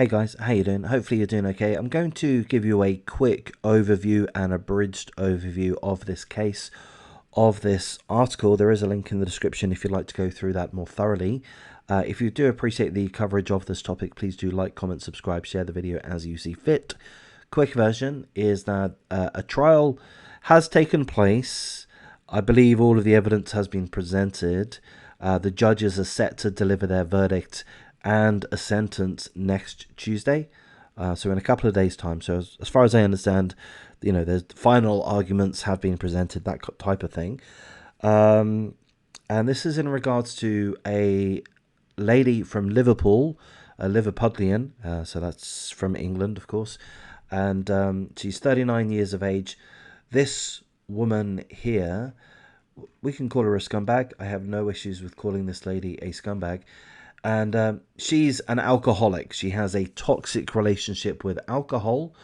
Hey guys, how you doing? Hopefully you're doing okay. I'm going to give you a quick overview and abridged overview of this case, of this article. There is a link in the description if you'd like to go through that more thoroughly. If you do appreciate the coverage of this topic, please do like, comment, subscribe, share the video as you see fit. Quick version is that a trial has taken place. I believe all of the evidence has been presented. The judges are set to deliver their verdict and a sentence next Tuesday, so in a couple of days' time. So as far as I understand, the final arguments have been presented, that type of thing. And this is in regards to a lady from Liverpool, a Liverpudlian, so that's from England, of course, and she's 39 years of age. This woman here, we can call her a scumbag. I have no issues with calling this lady a scumbag. And she's an alcoholic. She has a toxic relationship with alcohol.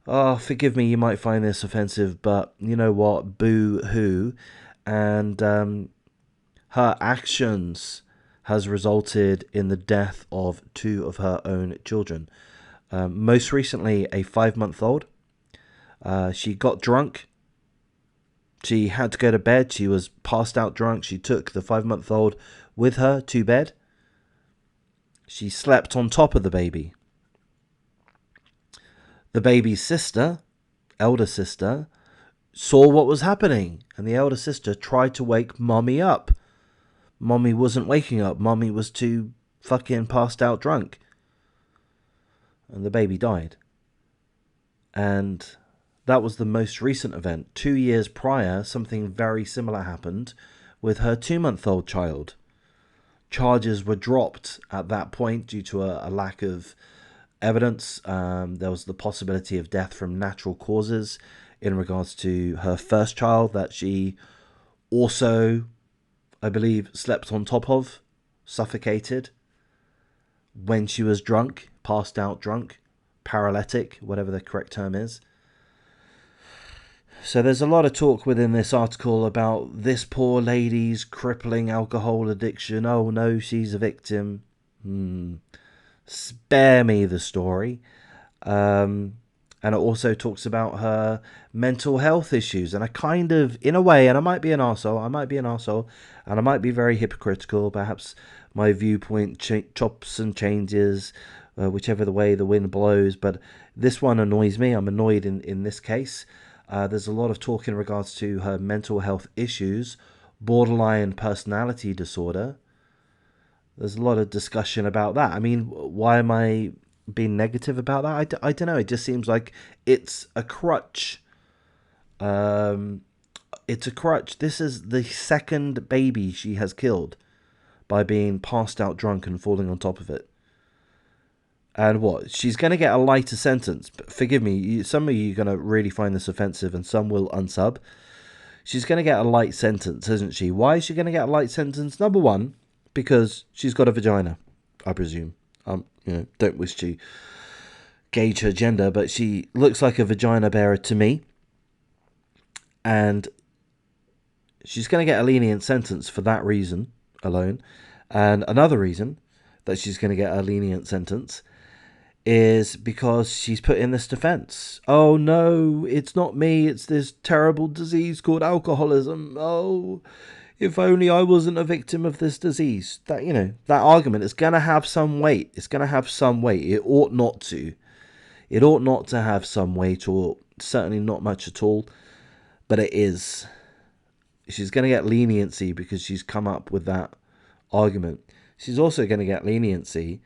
Oh, forgive me, you might find this offensive, but you know what? Boo-hoo. And her actions has resulted in the death of 2 of her own children. Most recently, a 5-month-old. She got drunk. She had to go to bed. She was passed out drunk. She took the 5-month-old with her to bed. She slept on top of the baby. The baby's sister, elder sister, saw what was happening, and the elder sister tried to wake mommy up. Mommy wasn't waking up. Mommy was too fucking passed out drunk. And the baby died. And that was the most recent event. 2 years prior, something very similar happened with her 2-month-old child. Charges were dropped at that point due to a lack of evidence. There was the possibility of death from natural causes in regards to her first child that she also, I believe, slept on top of, suffocated when she was drunk, passed out drunk, paralytic, whatever the correct term is. So there's a lot of talk within this article about this poor lady's crippling alcohol addiction. Oh no, she's a victim. Spare me the story. And it also talks about her mental health issues. And I kind of, in a way, and I might be an arsehole, and I might be very hypocritical. Perhaps my viewpoint chops and changes, whichever the way the wind blows. But this one annoys me. I'm annoyed in this case. There's a lot of talk in regards to her mental health issues, borderline personality disorder. There's a lot of discussion about that. I mean, why am I being negative about that? I don't know. It just seems like it's a crutch. It's a crutch. This is the second baby she has killed by being passed out drunk and falling on top of it. And what? She's going to get a lighter sentence. But forgive me, some of you are going to really find this offensive and some will unsub. She's going to get a light sentence, isn't she? Why is she going to get a light sentence? Number one, because she's got a vagina, I presume. Don't wish to gauge her gender, but she looks like a vagina bearer to me. And she's going to get a lenient sentence for that reason alone. And another reason that she's going to get a lenient sentence is because she's put in this defense. Oh no, it's not me, it's this terrible disease called alcoholism. Oh, if only I wasn't a victim of this disease. That argument is going to have some weight. It's going to have some weight. It ought not to. It ought not to have some weight, or certainly not much at all. But it is. She's going to get leniency because she's come up with that argument. She's also going to get leniency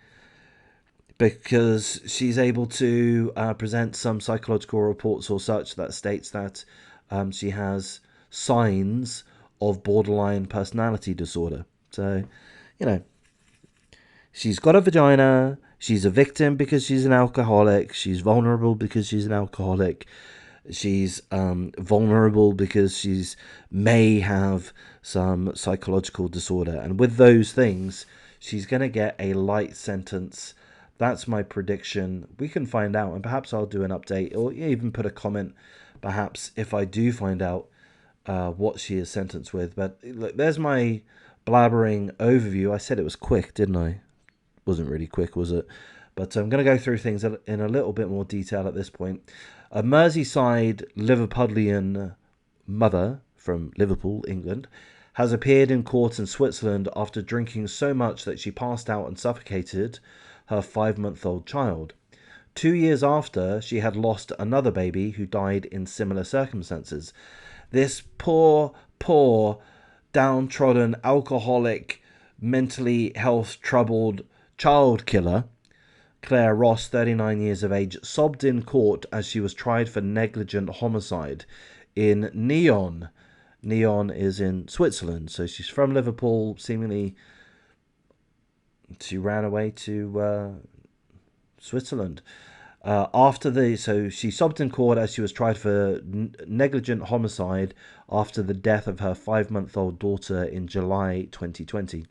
because she's able to present some psychological reports or such that states that she has signs of borderline personality disorder. So, she's got a vagina. She's a victim because she's an alcoholic. She's vulnerable because she's an alcoholic. She's vulnerable because she's may have some psychological disorder. And with those things, she's going to get a light sentence. That's my prediction. We can find out, and perhaps I'll do an update or even put a comment, perhaps, if I do find out what she is sentenced with. But look, there's my blabbering overview. I said it was quick, didn't I? Wasn't really quick, was it? But I'm going to go through things in a little bit more detail at this point. A Merseyside Liverpudlian mother from Liverpool, England, has appeared in court in Switzerland after drinking so much that she passed out and suffocated her 5-month-old child. 2 years after, she had lost another baby who died in similar circumstances. This poor, downtrodden, alcoholic, mentally health troubled child killer, Claire Ross, 39 years of age, sobbed in court as she was tried for negligent homicide in Nyon. Nyon is in Switzerland, so she's from Liverpool. Seemingly, she ran away to Switzerland. So she sobbed in court as she was tried for negligent homicide after the death of her 5-month-old daughter in July 2020.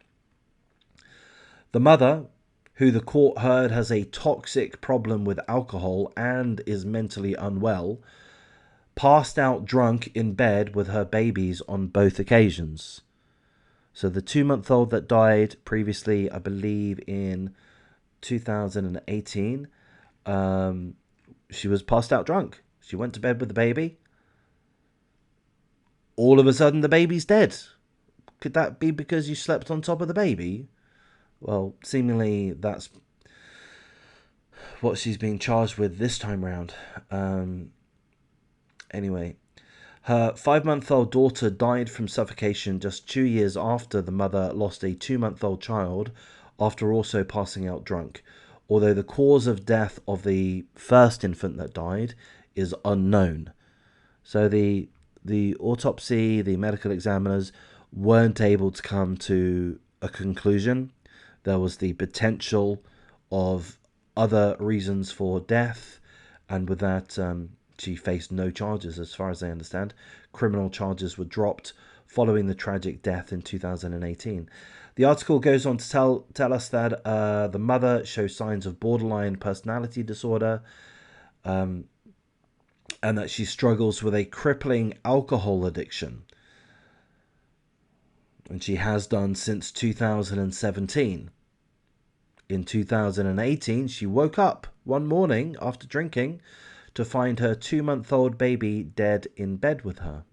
The mother, who the court heard has a toxic problem with alcohol and is mentally unwell, passed out drunk in bed with her babies on both occasions. So the 2-month-old that died previously, I believe in 2018, she was passed out drunk. She went to bed with the baby. All of a sudden, the baby's dead. Could that be because you slept on top of the baby? Well, seemingly that's what she's being charged with this time round. Anyway, her 5-month-old daughter died from suffocation just 2 years after the mother lost a 2-month-old child after also passing out drunk, although the cause of death of the first infant that died is unknown. So the autopsy, the medical examiners weren't able to come to a conclusion. There was the potential of other reasons for death, and with that, she faced no charges, as far as I understand. Criminal charges were dropped following the tragic death in 2018. The article goes on to tell us that the mother shows signs of borderline personality disorder, and that she struggles with a crippling alcohol addiction. And she has done since 2017. In 2018, she woke up one morning after drinking to find her 2-month-old baby dead in bed with her.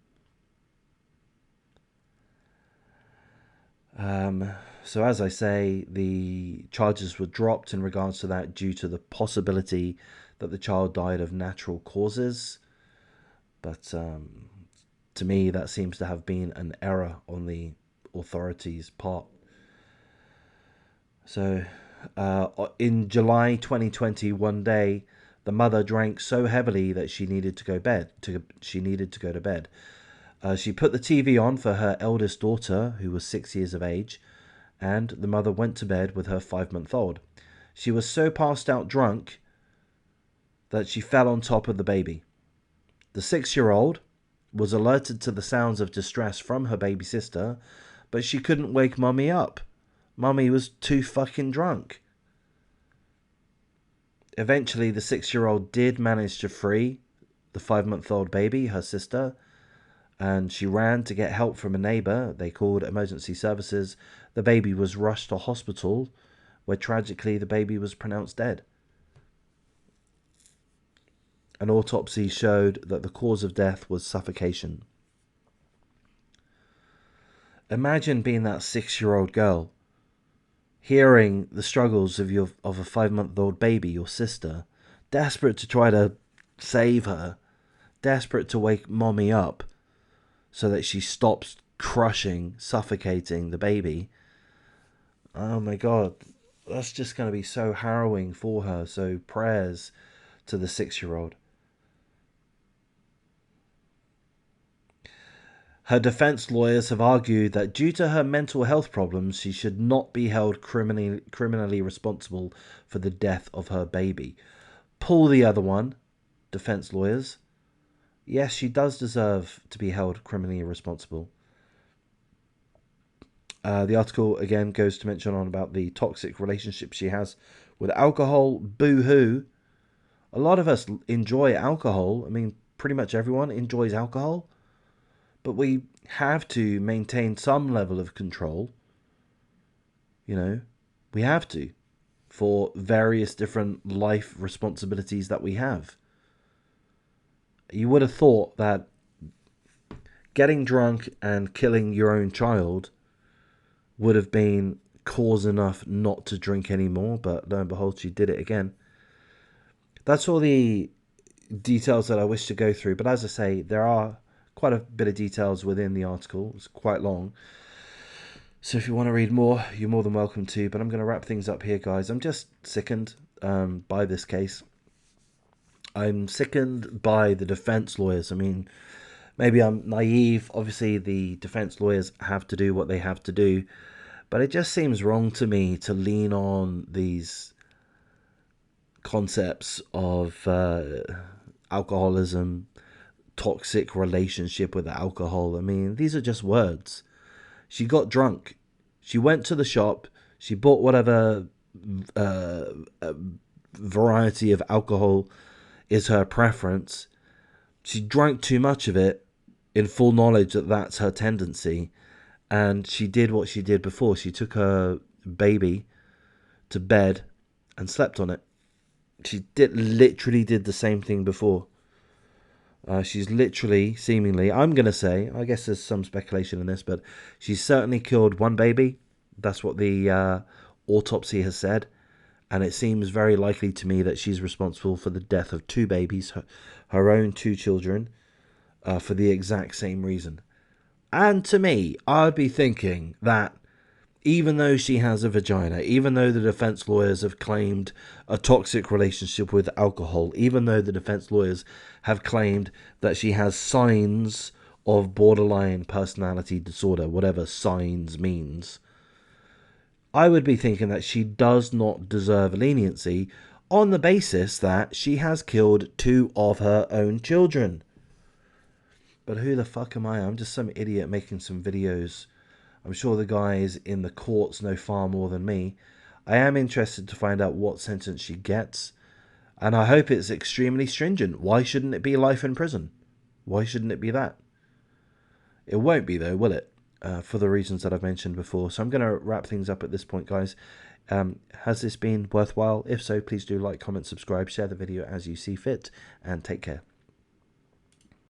So as I say, the charges were dropped in regards to that due to the possibility that the child died of natural causes. But to me, that seems to have been an error on the authorities' part. So in July 2020, one day, the mother drank so heavily that she needed to go to bed. She put the TV on for her eldest daughter, who was 6 years of age, and the mother went to bed with her 5-month-old. She was so passed out drunk that she fell on top of the baby. The 6-year-old was alerted to the sounds of distress from her baby sister, but she couldn't wake Mummy up. Mummy was too fucking drunk. Eventually, the 6-year-old did manage to free the 5-month-old baby, her sister, and she ran to get help from a neighbour. They called emergency services. The baby was rushed to hospital, where tragically the baby was pronounced dead. An autopsy showed that the cause of death was suffocation. Imagine being that 6-year-old girl, hearing the struggles of a 5-month-old baby, your sister, desperate to try to save her, desperate to wake Mommy up so that she stops crushing, suffocating the baby. Oh my God, that's just going to be so harrowing for her. So prayers to the 6-year-old. Her defense lawyers have argued that due to her mental health problems, she should not be held criminally responsible for the death of her baby. Pull the other one, defense lawyers. Yes, she does deserve to be held criminally responsible. The article again goes to mention on about the toxic relationship she has with alcohol. Boo-hoo. A lot of us enjoy alcohol. I mean, pretty much everyone enjoys alcohol. But we have to maintain some level of control. You know, we have to. for various different life responsibilities that we have. You would have thought that getting drunk and killing your own child would have been cause enough not to drink anymore, but lo and behold, she did it again. That's all the details that I wish to go through, but as I say, there are quite a bit of details within the article. It's quite long, so if you want to read more, you're more than welcome to, but I'm going to wrap things up here, guys. I'm just sickened by this case. I'm sickened by the defense lawyers. I mean, maybe I'm naive. Obviously, the defense lawyers have to do what they have to do, but it just seems wrong to me to lean on these concepts of alcoholism, toxic relationship with alcohol. I mean, these are just words. She got drunk. She went to the shop. She bought whatever variety of alcohol is her preference. She drank too much of it in full knowledge that that's her tendency. And she did what she did before. She took her baby to bed and slept on it. She literally did the same thing before. She's literally, seemingly, I'm going to say, I guess there's some speculation in this, but she's certainly killed one baby. That's what the autopsy has said. And it seems very likely to me that she's responsible for the death of two babies, her own two children, for the exact same reason. And to me, I'd be thinking that even though she has a vagina, even though the defense lawyers have claimed a toxic relationship with alcohol, even though the defense lawyers have claimed that she has signs of borderline personality disorder, whatever signs means, I would be thinking that she does not deserve leniency on the basis that she has killed two of her own children. But who the fuck am I? I'm just some idiot making some videos. I'm sure the guys in the courts know far more than me. I am interested to find out what sentence she gets, and I hope it's extremely stringent. Why shouldn't it be life in prison? Why shouldn't it be that? It won't be though, will it? For the reasons that I've mentioned before. So I'm going to wrap things up at this point, guys. Has this been worthwhile? If so, please do like, comment, subscribe, share the video as you see fit, and take care.